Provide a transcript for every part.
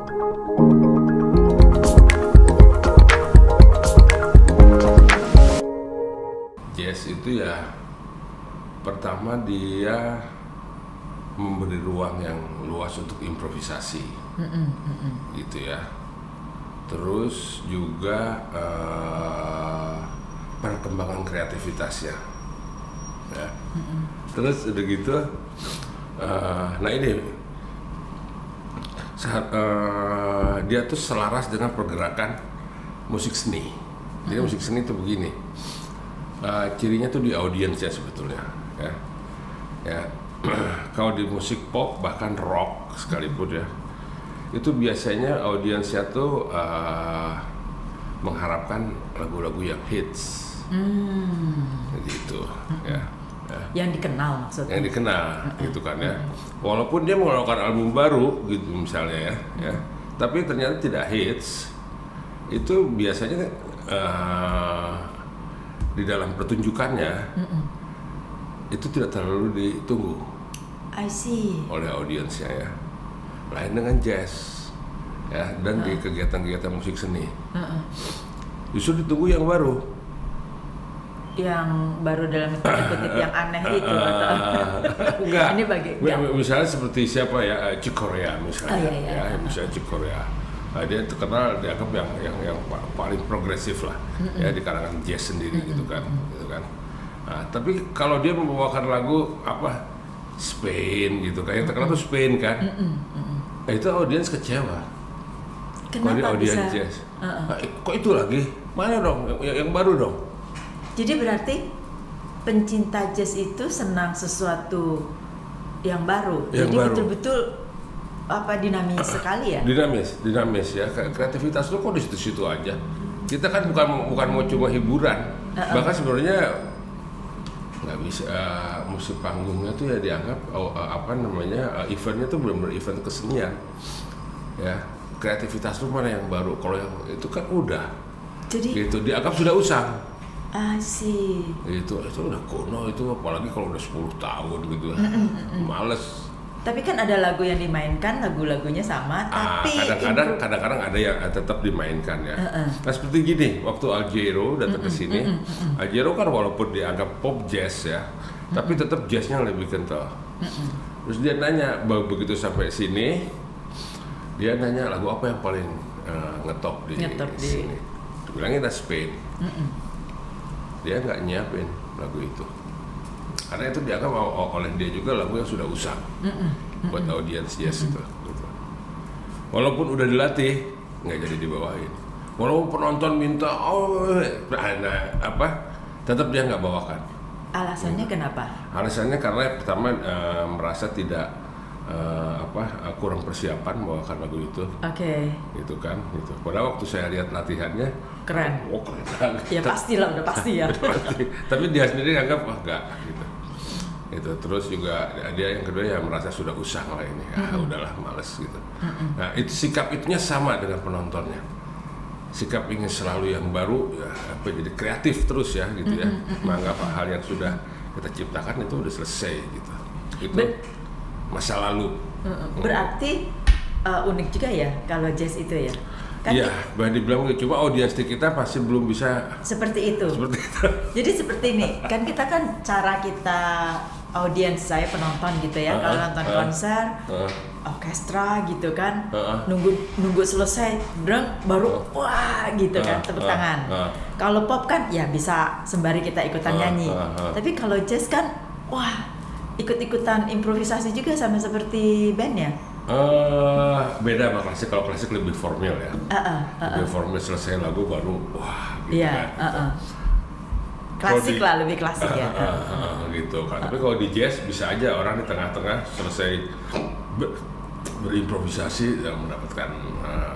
Jazz itu ya pertama dia memberi ruang yang luas untuk improvisasi, gitu ya. Terus juga perkembangan kreativitasnya, ya. Terus udah gitu, nah ini dia tuh selaras dengan pergerakan musik seni. Jadi musik seni itu begini. Cirinya tuh di audiensnya sebetulnya, ya. Kalau di musik pop bahkan rock sekalipun ya, itu biasanya audiensnya tuh mengharapkan lagu-lagu yang hits, gitu, ya. Yang dikenal maksudnya. Yang dikenal, gitu kan ya. Walaupun dia mengeluarkan album baru, gitu misalnya ya, tapi ternyata tidak hits, itu biasanya di dalam pertunjukannya itu tidak terlalu ditunggu oleh audiensnya ya. Lain dengan jazz ya, dan di kegiatan-kegiatan musik seni justru ditunggu yang baru dalam kutip yang aneh itu atau enggak. Ini misalnya seperti siapa ya, Chick Corea misalnya, misalnya Chick Corea. Dia terkenal, dianggap yang paling progresif lah, ya di kalangan jazz sendiri, gitu kan. Nah, tapi kalau dia membawakan lagu apa Spain gitu kan, yang terkenal tuh Spain kan, itu audiens kecewa. Kenapa kalau dia audiens jazz? Kok itu lagi? Mana dong yang baru dong? Jadi berarti pencinta jazz itu senang sesuatu yang baru. Jadi betul-betul dinamis sekali ya? Dinamis ya. Kreativitas lu kok di situ-situ aja. Kita kan bukan mau cuma hiburan. Bahkan sebenarnya nggak bisa, musik panggungnya tuh ya dianggap eventnya tuh benar-benar event kesenian. Ya, kreativitas lu mana yang baru? Kalau yang itu kan udah. Jadi gitu dianggap sudah usang. Sih. Itu udah kuno itu, apalagi kalau udah 10 tahun gitu. Males. Tapi kan ada lagu yang dimainkan, lagu-lagunya sama, tapi kadang-kadang ada yang tetap dimainkan ya. Nah seperti gini, waktu Al Jarreau datang ke sini, Al Jarreau kan walaupun dianggap pop jazz ya, tapi tetap jazznya lebih kental. Terus dia nanya, begitu sampai sini, dia nanya lagu apa yang paling ngetop di sini. Bilangnya Spain. Dia nggak nyiapin lagu itu. Karena itu dianggap oleh dia juga lagu yang sudah usang buat audiens jazz itu. Gitu. Walaupun udah dilatih, nggak jadi dibawain. Walaupun penonton minta, tetap dia nggak bawakan. Alasannya kenapa? Alasannya karena pertama merasa tidak kurang persiapan membawakan lagu itu. Oke. Gitu kan. Gitu. Padahal waktu saya lihat latihannya, keren. Keren. Ya pastilah, udah pasti ya. Tapi dia sendiri anggap enggak gitu. Itu terus juga dia yang kedua ya merasa sudah usang lah ini. Udahlah males gitu. Nah, itu sikap itunya sama dengan penontonnya. Sikap ingin selalu yang baru ya, jadi kreatif terus ya gitu ya. Menganggap hal yang sudah kita ciptakan itu udah selesai gitu. Itu masa lalu. Berarti unik juga ya kalau jazz itu ya. Iya, dibilang cuma audiens kita pasti belum bisa seperti itu. Jadi seperti ini, kan kita cara kita audiens, saya penonton gitu ya, kalau nonton konser, orkestra gitu kan, nunggu selesai, baru wah gitu kan, tepuk tangan. Kalau pop kan ya bisa sembari kita ikutan nyanyi. Tapi kalau jazz kan, wah ikut-ikutan improvisasi juga sama seperti band ya. Beda sama klasik. Kalau klasik lebih formal ya. Lebih formal, selesai lagu baru wah gitu kan. Klasik lah, lebih klasik ya. Gitu kan. Tapi kalau di jazz bisa aja orang di tengah-tengah selesai berimprovisasi dan mendapatkan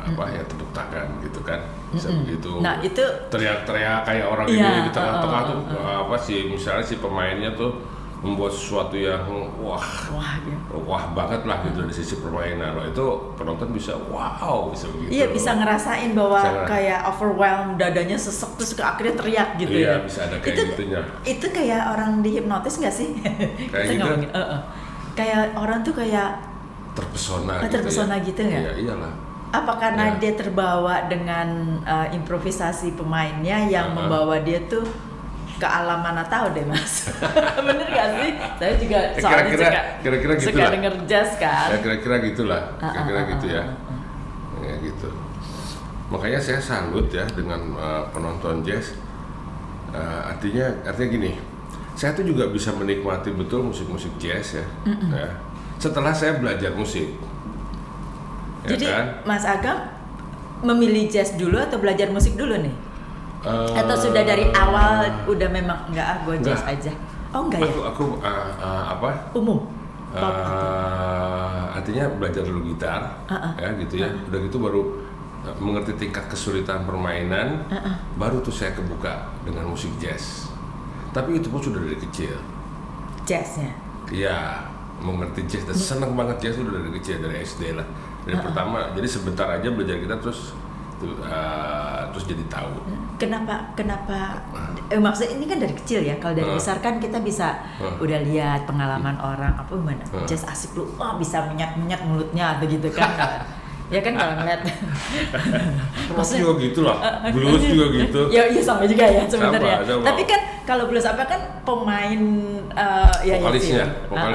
ya tepuk tangan gitu kan. Bisa begitu. Nah, itu teriak-teriak kayak orang ini di tengah-tengah tuh misalnya si pemainnya tuh membuat sesuatu yang wah banget lah gitu dari sisi permainan. Itu penonton bisa bisa begitu. Iya, bisa ngerasain bahwa kayak overwhelmed, dadanya sesek terus akhirnya teriak gitu ya. Iya, bisa ada kayak gitunya. Itu kayak orang dihipnotis nggak sih? Kayak gitu. Kayak orang tuh kayak terpesona gitu ya? Gitu nggak? Iya, iyalah. Apa karena dia terbawa dengan improvisasi pemainnya yang membawa dia tuh ke alam mana tahu deh Mas. Bener gak sih? Saya juga soalnya kira-kira suka gitulah. denger jazz kan. Ya, kira-kira gitulah. Kira-kira gitu ya. Ya gitu. Makanya saya salut ya dengan penonton jazz. Artinya gini. Saya tuh juga bisa menikmati betul musik-musik jazz ya. Ya. Setelah saya belajar musik. Jadi kan? Mas Agam memilih jazz dulu atau belajar musik dulu nih? Atau sudah dari awal udah memang gue jazz aja? Oh enggak ya? Aku apa? Umum. Artinya belajar dulu gitar, ya gitu ya. Udah gitu baru mengerti tingkat kesulitan permainan, baru tuh saya kebuka dengan musik jazz. Tapi itu pun sudah dari kecil. Jazznya? Iya, mengerti jazz dan senang banget jazz udah dari kecil, dari SD lah. Dari pertama, jadi sebentar aja belajar gitar terus jadi tahu. Kenapa? Maksudnya ini kan dari kecil ya. Kalau dari besar kan kita bisa udah lihat pengalaman orang apa gimana. Jazz asik lu, bisa menyat mulutnya begitu kan. Ya kan kalau ngeliat. Rock juga gitu lah, blues juga gitu. Ya sama juga ya sebenarnya. Sama. Tapi kan kalau blues apa kan pemain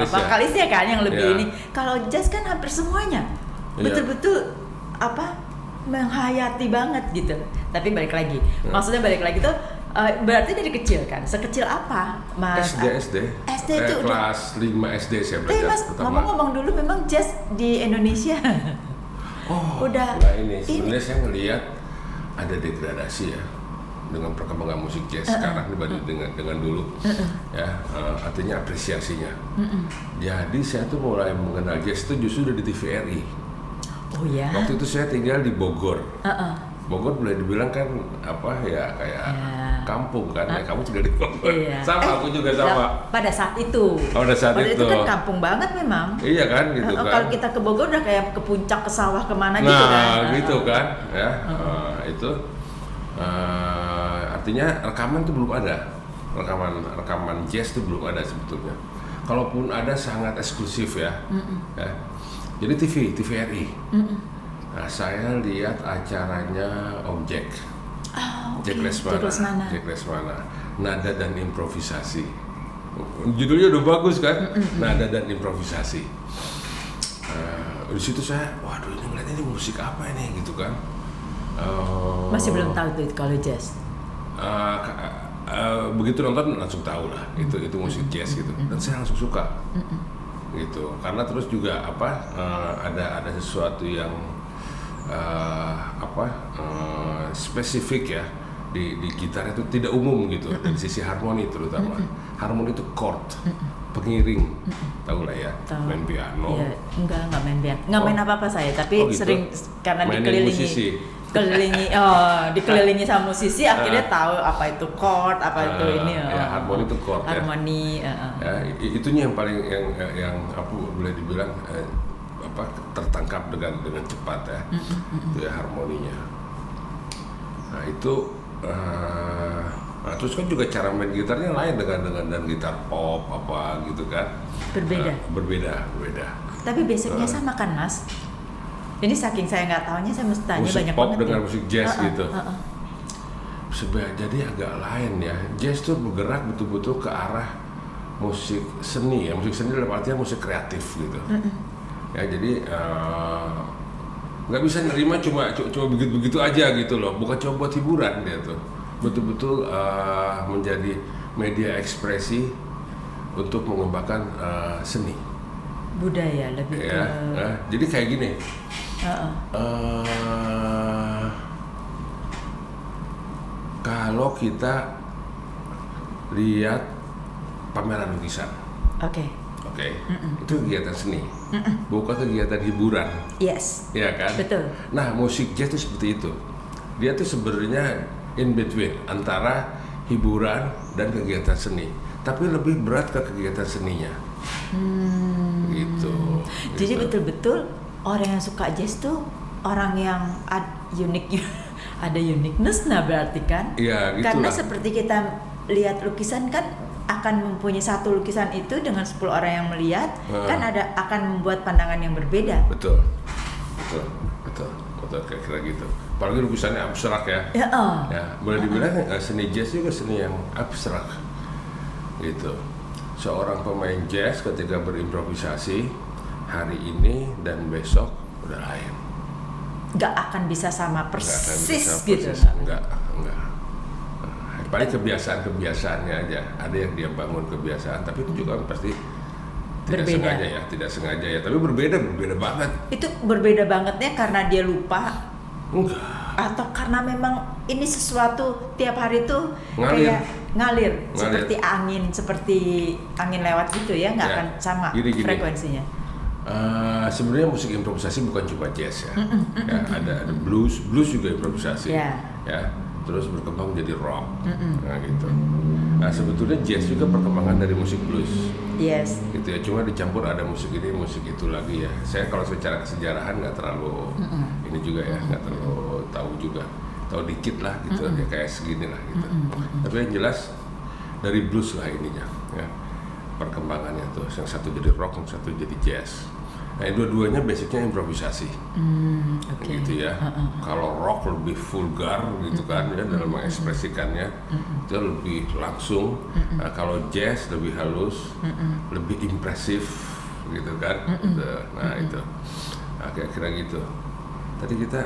vokalisnya kan yang lebih ini. Kalau jazz kan hampir semuanya betul-betul menghayati banget gitu. Tapi balik lagi, maksudnya balik lagi tuh berarti dari kecil kan? Sekecil apa, Mas? SD itu kelas 5 SD saya belajar. Mas, ngomong dulu memang jazz di Indonesia. Udah. Nah ini sebenarnya saya ngelihat ada degradasi ya dengan perkembangan musik jazz sekarang dibanding dengan dulu. Ya, artinya apresiasinya. Jadi saya tuh mulai mengenal jazz itu justru dari TVRI. Oh ya. Waktu itu saya tinggal di Bogor. Bogor boleh dibilang kan kayak kampung kan. Ya, kamu tinggal di Bogor. Iya. Sama aku juga sama. Pada saat itu. Pada saat itu kan kampung banget memang. Iya kan gitu kan. Kalau kita ke Bogor udah kayak ke puncak, ke sawah, kemana gitu kan. Nah, gitu kan. Ya. Itu artinya rekaman tuh belum ada. Rekaman jazz tuh belum ada sebetulnya. Kalaupun ada sangat eksklusif ya. Ya. Jadi TVRI. Nah, saya lihat acaranya Om Jack. Jack Lesmana. Nada dan improvisasi. Judulnya udah bagus kan? Nada dan improvisasi. Di situ saya, waduh ini ngeliat ini musik apa ini gitu kan? Masih belum tahu tuh kalau jazz. Begitu nonton langsung tahu lah. Itu musik jazz gitu. Dan saya langsung suka. Gitu karena terus juga ada sesuatu yang spesifik ya di gitar itu tidak umum gitu dari sisi harmoni terutama. Harmoni itu chord, pengiring, tahu lah ya, main piano. Iya, enggak main piano, nggak main apa saya, tapi gitu. Sering karena dikelilingi sama musisi akhirnya tahu apa itu chord, apa itu ini. Harmoni itu chord harmoni, ya. Itunya yang paling yang aku boleh dibilang tertangkap dengan cepat ya. Itu ya harmoninya. Nah itu terus kan juga cara main gitarnya lain dengan gitar pop apa gitu kan. Berbeda. Tapi basicnya sama kan Mas? Ini saking saya nggak tahunya saya mesti tanya musik banyak pop banget dengan ya. musik jazz gitu. Jadi agak lain ya. Jazz tuh bergerak betul-betul ke arah musik seni ya. Musik seni dalam artian musik kreatif gitu. Ya jadi nggak bisa nerima cuma begitu aja gitu loh. Bukan cuma buat hiburan dia tuh. Betul-betul menjadi media ekspresi untuk mengembangkan seni. Budaya lebih ya, jadi kayak gini. Kalau kita lihat pameran lukisan, oke, itu kegiatan seni, bukan kegiatan hiburan. Yes. Ya kan? Betul. Nah, musik jazz itu seperti itu. Dia tuh sebenarnya in between antara hiburan dan kegiatan seni, tapi lebih berat ke kegiatan seninya. Gitu. Jadi betul-betul orang yang suka jazz tuh orang yang unik, ada uniqueness berarti kan? Iya, gitu. Karena seperti kita lihat lukisan kan akan mempunyai satu lukisan itu dengan 10 orang yang melihat kan akan membuat pandangan yang berbeda. Betul. betul kira-kira gitu. Apalagi lukisannya abstrak ya. Ya, boleh dibilang seni jazz juga seni yang abstrak gitu. Seorang pemain jazz ketika berimprovisasi hari ini dan besok udah lain. Nggak akan bisa sama persis gitu. Enggak. Paling kebiasaan-kebiasaannya aja. Ada yang dia bangun kebiasaan, tapi itu juga pasti tidak sengaja ya. Tapi berbeda banget. Itu berbeda bangetnya karena dia lupa? Enggak. Atau karena memang ini sesuatu tiap hari tuh kayak ngalir. Seperti angin lewat gitu ya, nggak akan sama gini. Frekuensinya. Sebenarnya musik improvisasi bukan cuma jazz ya. Ada blues juga improvisasi. Ya. Terus berkembang jadi rock. Nah gitu. Nah sebetulnya jazz juga perkembangan dari musik blues. Yes. Gitu ya. Cuma dicampur ada musik ini, musik itu lagi ya. Saya kalau secara kesejarahan nggak terlalu ini juga ya, nggak terlalu tahu juga. Tahu dikit lah gitu, ya kayak segini lah gitu. Tapi yang jelas dari blues lah ininya. Ya. Perkembangannya tuh, yang satu jadi rock, yang satu jadi jazz. Nah, dua-duanya basicnya improvisasi, gitu ya. Kalau rock lebih vulgar, gitu kan, ya dalam mengekspresikannya, itu lebih langsung. Nah, kalau jazz lebih halus, lebih impresif, gitu kan. Nah itu, kira-kira gitu. Tadi kita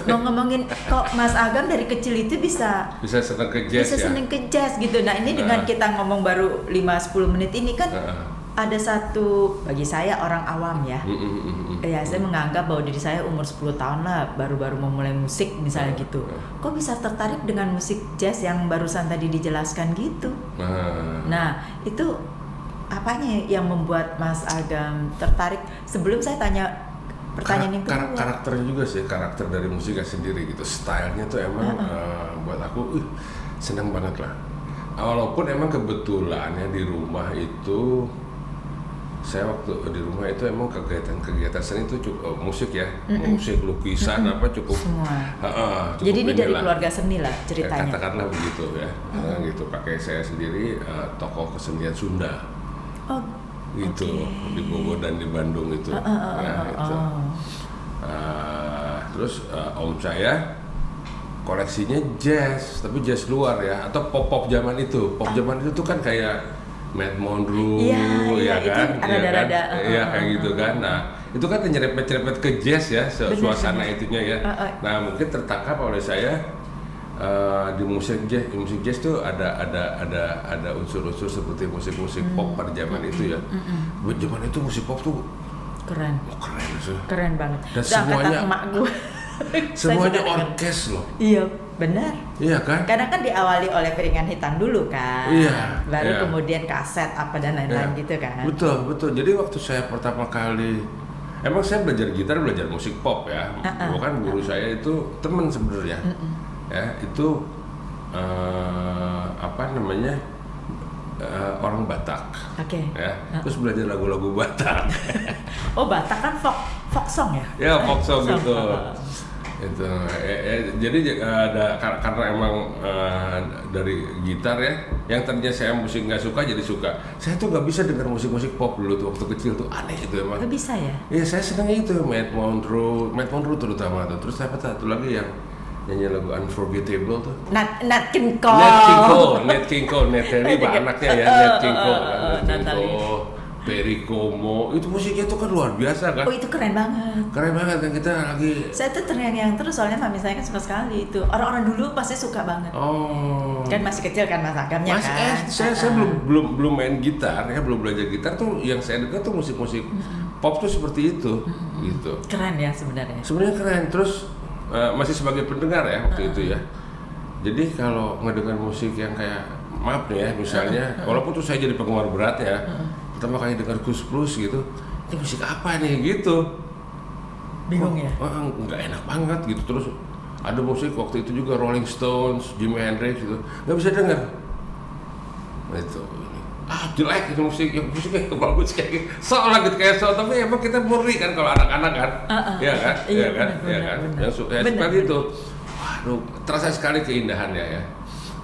ngomongin kok Mas Agam dari kecil itu bisa senang ke jazz senang ke jazz gitu. Nah ini dengan kita ngomong baru 5-10 menit ini kan. Ada satu, bagi saya orang awam ya, ya saya menganggap bahwa diri saya umur 10 tahun lah baru-baru memulai musik misalnya gitu. Kok bisa tertarik dengan musik jazz yang barusan tadi dijelaskan gitu? Nah itu apanya yang membuat Mas Agam tertarik? Sebelum saya tanya pertanyaan yang kedua. Karakternya juga sih, karakter dari musiknya sendiri gitu, stylenya tuh emang buat aku seneng banget lah. Walaupun emang kebetulannya di rumah itu saya waktu di rumah itu emang kegiatan seni itu cukup musik ya, musik, lukisan apa cukup semua. Cukup. Jadi ini dari keluarga seni lah ceritanya. Katakanlah begitu ya, gitu. Pakai saya sendiri tokoh kesenian Sunda, gitu di Bogor dan di Bandung itu. Itu. Terus om saya koleksinya jazz, tapi jazz luar ya, atau pop zaman itu. Pop zaman itu tuh kan kayak Matt Monroe, ya kan, kayak gitu kan. Nah, itu kan nyerempet-nyerempet ke jazz ya, suasana itunya ya. Nah, mungkin tertangkap oleh saya di musik jazz tuh ada unsur-unsur seperti musik pop pada zaman itu ya. Buat zaman itu musik pop tuh keren sih. Keren banget. Dan semuanya emak gue. Semuanya orkes loh. Iya, benar. Iya kan? Karena kan diawali oleh piringan hitam dulu kan. Iya. Baru kemudian kaset apa dan lain-lain gitu kan. Betul. Jadi waktu saya pertama kali, emang saya belajar musik pop ya. Bukan guru saya itu teman sebenarnya. Ya, itu orang Batak. Ya. Terus belajar lagu-lagu Batak. Oh, Batak kan folk song ya? Ya, folk song gitu. Itu jadi ada karena emang dari gitar ya, yang tadinya saya musik nggak suka jadi suka. Saya tuh nggak bisa dengar musik pop dulu tuh waktu kecil tuh, aneh itu emang. Nggak bisa ya? Iya, saya senangnya itu Matt Monroe terutama tuh. Terus apa satu lagi yang nyanyi lagu Unforgettable tuh? Nat King Cole, Terry anaknya ya, Nat King Cole. Perry Como, itu musiknya tuh kan luar biasa kan? Oh, itu keren banget. Keren banget kan, kita lagi. Saya tuh terngiang-ngiang terus soalnya mami saya kan suka sekali itu. Orang-orang dulu pasti suka banget. Oh. Kan masih kecil kan Mas Agamnya kan. Saya belum main gitar ya, belum belajar gitar tuh. Yang saya dengar tuh musik-musik pop tuh seperti itu, gitu. Keren ya sebenarnya. Sebenarnya keren. Terus masih sebagai pendengar ya waktu itu ya. Jadi kalau ngedengar musik yang kayak maaf nih ya, misalnya, walaupun tuh saya jadi penggemar berat ya. Pertama kali dengar Gus Plus gitu, ini musik apa nih gitu, bingung ya? Nggak enak banget gitu. Terus ada musik waktu itu juga Rolling Stones, Jimi Hendrix gitu, nggak bisa denger. Itu jelek itu musiknya bagus kayak gitu, kayak tapi emang kita murni kan kalau anak-anak kan, iya kan. Yang suka seperti itu, waduh, terasa sekali keindahannya ya.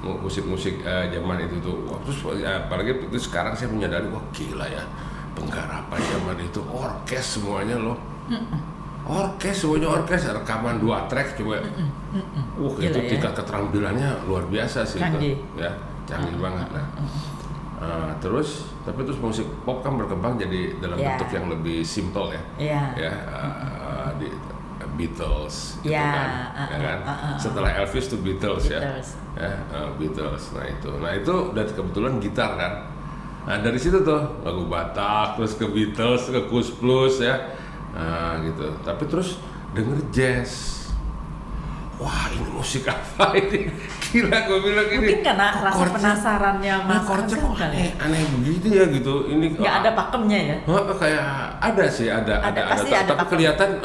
Musik-musik zaman itu tuh, terus apalagi itu sekarang saya menyadari, wah gila ya, penggarapan zaman itu orkes semuanya loh, semuanya orkes, rekaman 2 track coba. Itu tingkat keterampilannya luar biasa sih canggih. itu. Ya, canggih banget. Terus musik pop kan berkembang jadi dalam bentuk yang lebih simple ya. Di Beatles gitu kan. Setelah Elvis tuh Beatles. Beatles. Nah itu dan kebetulan gitar kan. Nah dari situ tuh lagu Batak, terus ke Beatles, ke Kus Plus ya. Gitu. Tapi terus denger jazz. Wah ini musik apa ini? Gila gue bilang ini. Mungkin karena rasa penasarannya Mas Agam kan. Aneh begini ya gitu. Ini nggak ada pakemnya ya? Kayak ada sih ada. Tapi kelihatan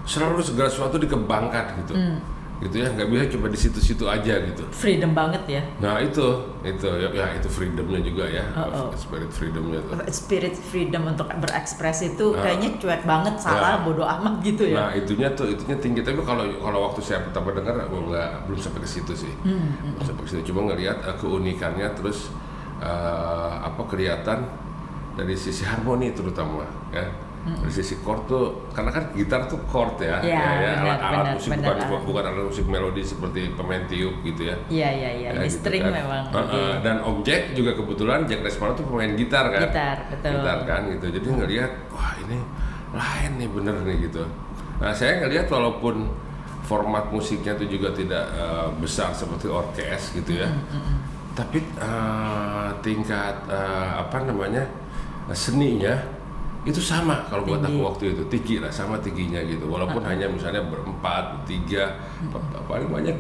selalu segala sesuatu dikembangkan gitu. Gitu ya, nggak bisa cuma di situ-situ aja gitu. Freedom banget ya. Nah itu freedomnya juga ya. Spirit freedomnya tuh. Spirit freedom untuk berekspresi itu kayaknya cuek banget, salah bodoh amat gitu ya. Nah itunya tinggi, tapi kalau waktu saya pertama dengar belum sampai ke situ sih. Belum sampai ke situ, cuma ngelihat keunikannya, terus kelihatan dari sisi harmoni terutama ya. Dari sisi chord tuh, karena kan gitar tuh chord ya, alat musik bukan alat musik melodi seperti pemain tiup gitu ya. Iya, gitu string kan. memang. Dan Om Jack juga kebetulan Jack Resmano tuh pemain gitar kan. Betul. Gitar kan gitu, jadi ngelihat wah ini lain nih bener nih gitu. Nah saya ngelihat walaupun format musiknya tuh juga tidak besar seperti orkes gitu ya, tapi tingkat seninya itu sama kalau buat aku waktu itu, tinggi lah, sama tingginya gitu, walaupun hanya misalnya berempat, 3, paling banyak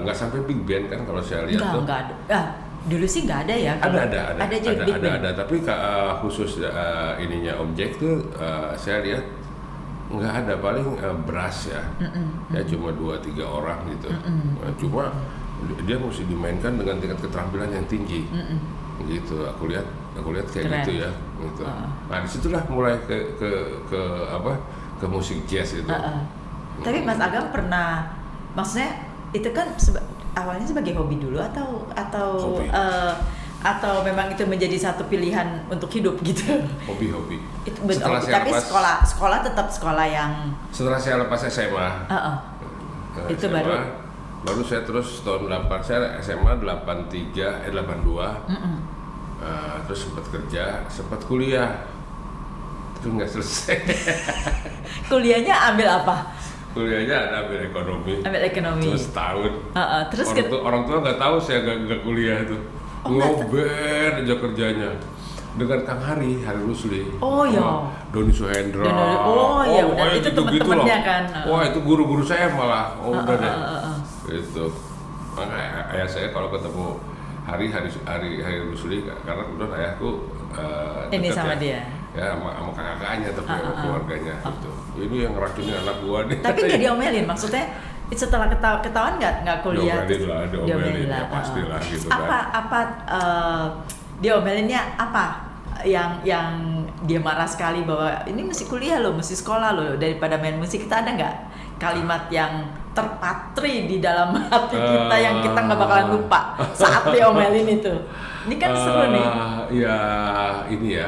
nggak sampai big band kan kalau saya lihat tuh. Nggak ada. Dulu sih nggak ada ya. Ada, tapi khusus ininya Om Jack tuh saya lihat nggak ada, paling brass ya, ya cuma 2-3 orang gitu. Cuma dia mesti dimainkan dengan tingkat keterampilan yang tinggi. Gitu aku lihat kayak keren. Gitu ya gitu. Nah disitulah mulai ke musik jazz itu. Tapi Mas Agam pernah, maksudnya itu kan awalnya sebagai hobi dulu atau memang itu menjadi satu pilihan untuk hidup gitu? Hobi. Itu betul. Tapi sekolah tetap sekolah yang. Setelah saya lepas SMA. Itu SMA, baru saya terus tahun 8 saya SMA 82. Terus sempat kerja, sempat kuliah, terus nggak selesai. Kuliahnya ambil apa? Kuliahnya ambil ekonomi. Terus tahun. Terus orang tua nggak tahu saya nggak kuliah itu. Ngober aja kerjanya dengan Kang Hari Rusli. Doni Suhendra. Itu teman-temannya kan. Wah itu guru-guru saya malah. Udah deh. Gitu. Makanya ayah saya kalau ketemu Hari Rusli, karena kebetulan ayahku ini sama dia. Ya sama kakak-kakaknya tapi sama keluarganya gitu. Ini yang ngeracunin anak gua nih. Tapi nggak diomelin, maksudnya setelah ketahuan nggak kuliah? Diomelin lah, pastilah gitu kan. Apa diomelinnya apa? Yang dia marah sekali bahwa ini mesti kuliah loh, mesti sekolah loh, daripada main musik. Kita ada nggak kalimat yang terpatri di dalam hati kita yang kita nggak bakalan lupa saat diomelin itu? Ini kan seru nih. Ya ini ya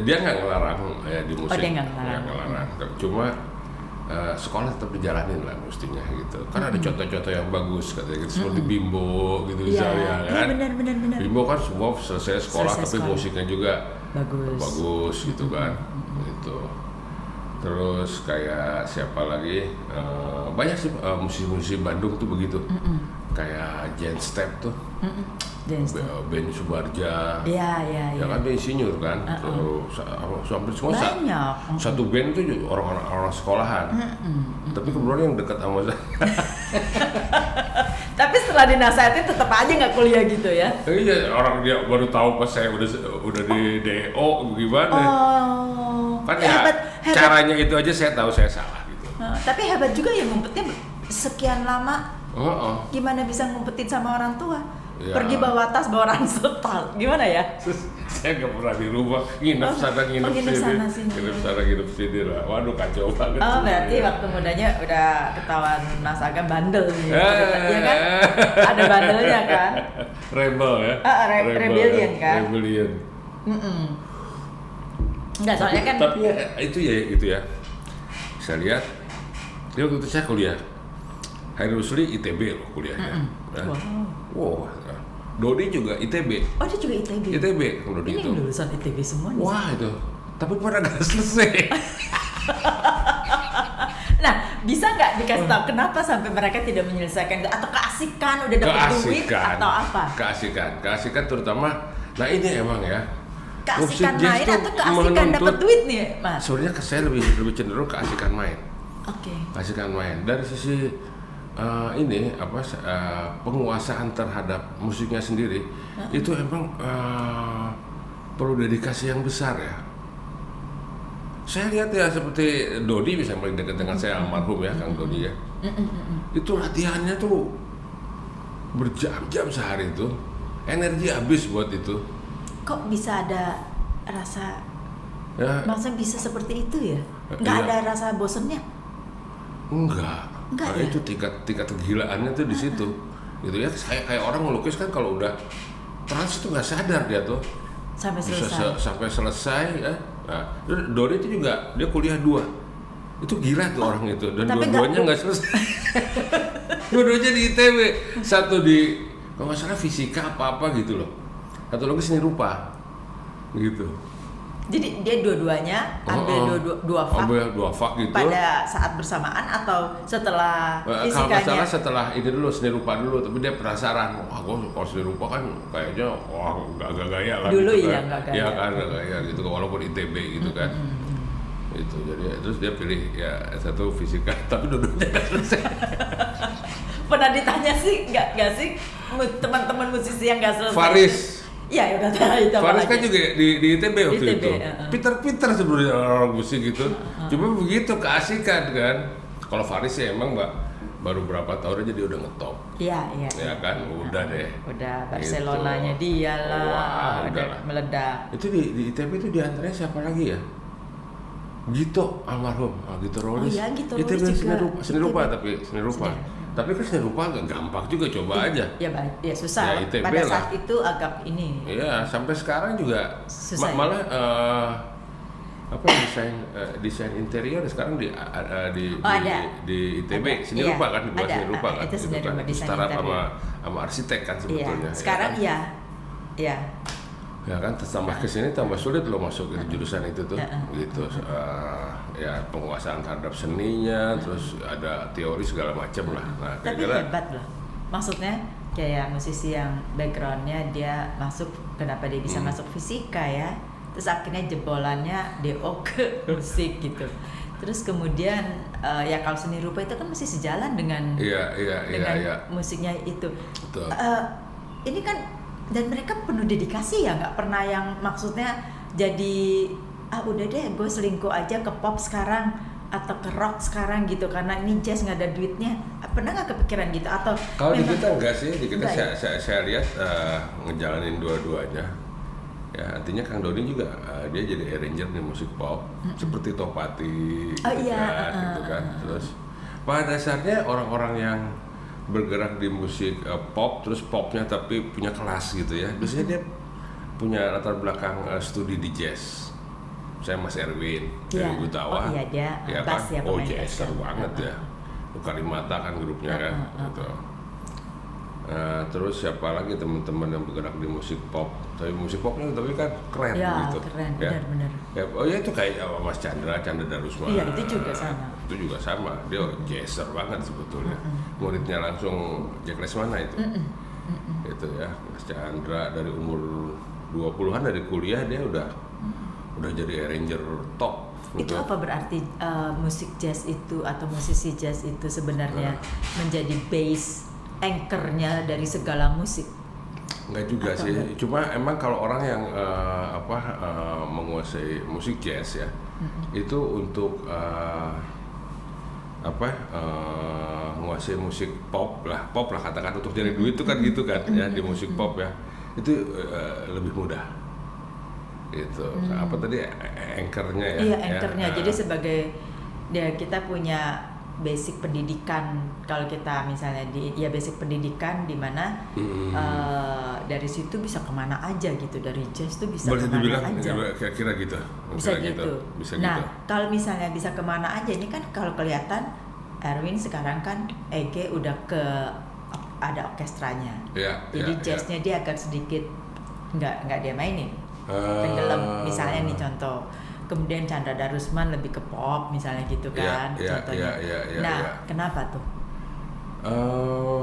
dia nggak ngelarang ya di musik. Dia nggak ngelarang. Cuma sekolah tetap dijalanin lah mestinya gitu. Kan ada contoh-contoh yang bagus katanya gitu, seperti Bimbo gitu misalnya kan. Benar. Bimbo kan semua selesai sekolah tapi musiknya juga bagus gitu kan. Gitu. Terus kayak siapa lagi, banyak sih musisi-musisi Bandung tuh begitu. Kayak Jen Step tuh, Ben Subarja, ya kan dia insinyur kan, hampir semua satu band tuh orang sekolahan. Tapi kebetulan yang dekat sama saya. Tapi setelah dinasihatin tetap aja nggak kuliah gitu ya? Iya, orang dia baru tahu pas saya udah di DO gimana. Kan hebat. Caranya itu aja saya tahu saya salah gitu. Tapi hebat juga ya ngumpetnya sekian lama. Gimana bisa ngumpetin sama orang tua? Ya. Pergi bawa tas, bawa ransel, gimana ya? Saya nggak pernah di rumah, nginep sana nginep sini lah. Waduh kacau banget. Berarti waktu mudanya udah ketahuan Mas Agam bandel nih. Iya kan? Ada bandelnya kan? Rebel ya? Rebellion kan? Rebellion. Enggak, soalnya kan. Tapi ya, itu ya gitu ya. Saya lihat, dia waktu itu saya kuliah. Hairi Rusli ITB loh kuliahnya. Wow. Dodi juga ITB. Oh, dia juga ITB. ITB kalau Dodi ini itu. Ini lulusan ITB semua nih. Wah itu. Tapi pada nggak selesai. Nah, bisa nggak dikasih tahu kenapa sampai mereka tidak menyelesaikan atau keasikan udah dapat duit atau apa? Keasikan terutama. Nah ini emang ya. Keasikan main atau keasikan dapat duit nih, Mas? Sebenarnya saya lebih cenderung keasikan main. Oke. Keasikan main dari sisi penguasaan terhadap musiknya sendiri itu emang perlu dedikasi yang besar ya. Saya lihat ya seperti Dodi misalnya paling dekat dengan saya almarhum ya Kang Dodi ya. Itu latihannya tuh berjam-jam sehari itu, energi habis buat itu. Kok bisa ada rasa? Ya. Maksudnya bisa seperti itu ya? Nggak ada rasa bosennya? Enggak nah, ya? Itu tingkat kegilaannya tuh di situ. Gitu ya, kayak orang melukis kan kalau udah trans itu nggak sadar dia tuh. Sampai selesai. Sampai selesai ya. Nah, Dodi itu juga dia kuliah 2. Itu gila tuh orang itu dan dua-duanya nggak selesai. Dua-duanya di ITB. Satu di kalau nggak salah fisika apa gitu loh. Satu lagi seni rupa. Gitu. Jadi dia dua-duanya ambil dua fak gitu. Pada saat bersamaan atau setelah fisikanya? Kalau nggak salah setelah ini dulu seni rupa dulu, tapi dia penasaran, wah gue kalau seni rupa kan kayaknya nggak gaya lah. Dulu gitu ya kan. nggak gaya. Iya kan nggak gaya gitu, walaupun ITB gitu kan. Itu jadi terus dia pilih ya satu fisika, tapi dua-duanya nggak selesai. Pernah ditanya sih nggak sih teman-teman musisi yang nggak selesai? Faris. Iya, udah tahu itu. Faris kan juga di ITB waktu ITB, itu. Pinter sebenarnya orang musik gitu. Cuma begitu keasikan kan. Kalau Faris ya emang baru berapa tahun aja dia udah ngetop. Iya. Ya kan, udah deh. Udah Barcelonanya gitu. Dia lah. Wah, udah meledak. Itu di ITB itu diantaranya siapa lagi ya? Gito almarhum, Gito Rolis. Oh iya, Gito ITB Rolis juga. seni rupa. Tapi kan seni rupa agak gampang juga, coba aja. Ya susah. Ya, ITB pada lah. saat itu agak ini. Iya, sampai sekarang juga susah. Malah desain interior sekarang di ITB seni rupa kan, di bawah seni rupa kan. Itu seni rupa, desain setara interior. sama arsitek kan sebetulnya. Iya. Sekarang ya. Iya. Ya kan, tambah kesini tambah sulit lo masuk ke jurusan itu tuh, gitu. Ya penguasaan terhadap seninya, terus ada teori segala macam lah. Nah, tapi hebat loh. Maksudnya kayak musisi yang backgroundnya dia masuk, kenapa dia bisa masuk fisika ya? Terus akhirnya jebolannya DO ke musik gitu. Terus kemudian ya kalau seni rupa itu kan masih sejalan dengan musiknya itu. Betul. Ini kan dan mereka penuh dedikasi ya, nggak pernah yang maksudnya jadi udah deh gue selingkuh aja ke pop sekarang atau ke rock sekarang gitu karena ini jazz nggak ada duitnya. Pernah nggak kepikiran gitu atau kalau di kita enggak sih, di kita saya lihat ngejalanin dua-duanya. Ya artinya Kang Dodi juga dia jadi arranger di musik pop seperti Topati gitu kan. Terus pada dasarnya orang-orang yang bergerak di musik pop, terus popnya tapi punya kelas gitu ya. Biasanya dia punya latar belakang studi di jazz. Saya Mas Erwin dari Gutawa. Dia ya bass kan? ya, jazzer banget ya. Kalimata kan grupnya kan. Gitu. Terus siapa lagi teman-teman yang bergerak di musik pop? Tapi musik popnya tapi kan keren gitu. Keren, ya. Benar. Ya, itu kayak Mas Chandra Darusman. Iya, itu juga sama. Itu juga sama. Dia jazzer banget sebetulnya. Muridnya langsung Jack Lesmana itu. Itu ya, Mas Chandra dari umur 20-an dari kuliah dia udah jadi arranger top. Itu apa berarti musik jazz itu atau musisi jazz itu sebenarnya menjadi base anchor-nya dari segala musik? Enggak juga sih, cuma emang kalau orang yang menguasai musik jazz ya, itu untuk menguasai musik pop lah katakan untuk cari duit itu kan gitu kan ya di musik pop ya, itu lebih mudah. Itu apa tadi anchor-nya ya? Iya, anchor-nya. Jadi sebagai kita punya basic pendidikan. Kalau kita misalnya basic pendidikan di mana dari situ bisa kemana aja gitu, dari jazz tuh bisa boleh kemana dibilang, aja. Kira-kira gitu. Bisa gitu. Nah, gitu. kalau misalnya bisa kemana aja, ini kan kalau kelihatan Erwin sekarang kan Ege udah ada orkestranya. Jadi jazznya dia agak sedikit nggak dia mainin. Tenggelam misalnya nih contoh. Kemudian Chandra Darusman lebih ke pop misalnya gitu kan contohnya. Kenapa tuh?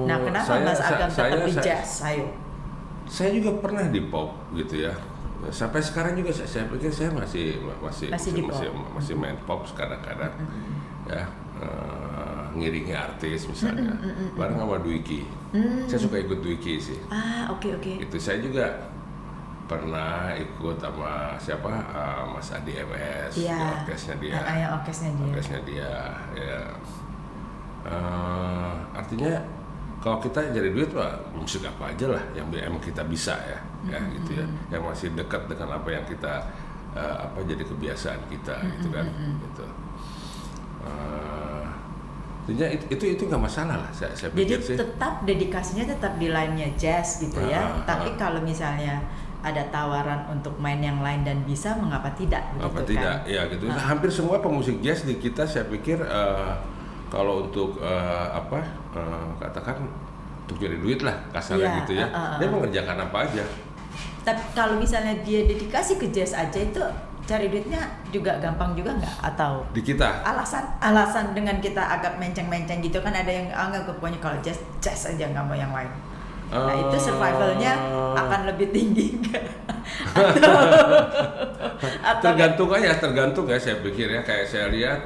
Kenapa Mas Agam tetap di jazz? Saya juga pernah di pop gitu ya. Sampai sekarang juga saya pikir saya masih main pop kadang-kadang. Ya, ngiringi artis misalnya. Bareng sama Dwiki. Saya suka ikut Dwiki sih. Oke. Itu saya juga pernah ikut sama siapa, Mas Adi MS, orkesnya dia. Orkesnya dia. Ya. Artinya kalau kita jadi duit musik apa aja lah yang kita bisa ya, gitu ya. Yang masih dekat dengan apa yang kita jadi kebiasaan kita gitu kan, gitu. Artinya itu nggak masalah lah, saya pikir sih. Jadi tetap dedikasinya tetap di line-nya jazz gitu ya. Tapi kalau misalnya ada tawaran untuk main yang lain dan bisa, mengapa tidak? Mengapa tidak? Kan? Ya gitu. Hampir semua pemusik jazz di kita saya pikir kalau untuk katakan untuk jadi duit lah kasarnya gitu ya. Dia mengerjakan apa aja. Tapi kalau misalnya dia dedikasi ke jazz aja, itu cari duitnya juga gampang juga nggak? Atau di kita alasan dengan kita agak menceng-menceng gitu kan, ada yang anggap pokoknya kalau jazz aja, nggak mau yang lain. Nah itu survivalnya akan lebih tinggi atau tergantung ya saya pikir ya. Kayak saya lihat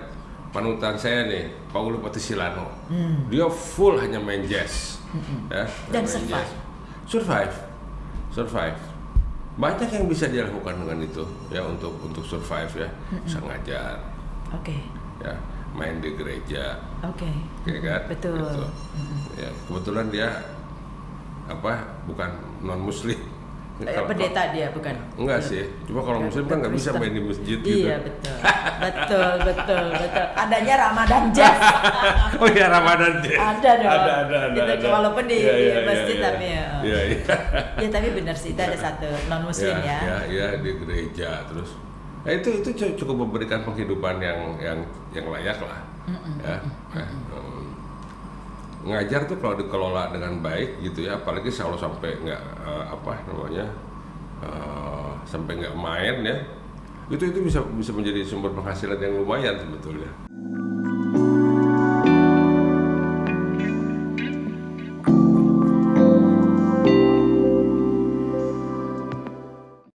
panutan saya nih, Paulo Patisilano, dia full hanya main jazz, ya, dan survive. Banyak yang bisa dia lakukan dengan itu ya, untuk survive ya. Bisa ngajar, ya, main di gereja, ya kan, betul. Gitu. Ya, kebetulan dia bukan non muslim. Pendeta dia bukan? Enggak sih, cuma kalau muslim kan nggak bisa main di masjid gitu. Iya betul. Adanya Ramadan Jazz. Oh iya, Ramadan Jazz. Ada dong. Ada. Gitu, walaupun di masjid tapi ya. Iya. Ya tapi benar sih, itu ada satu non muslim ya. Iya, di gereja terus. Nah, itu cukup memberikan penghidupan yang layak lah. Ngajar tuh kalau dikelola dengan baik gitu ya, apalagi kalau sampai nggak sampai nggak main ya, itu bisa menjadi sumber penghasilan yang lumayan sebetulnya.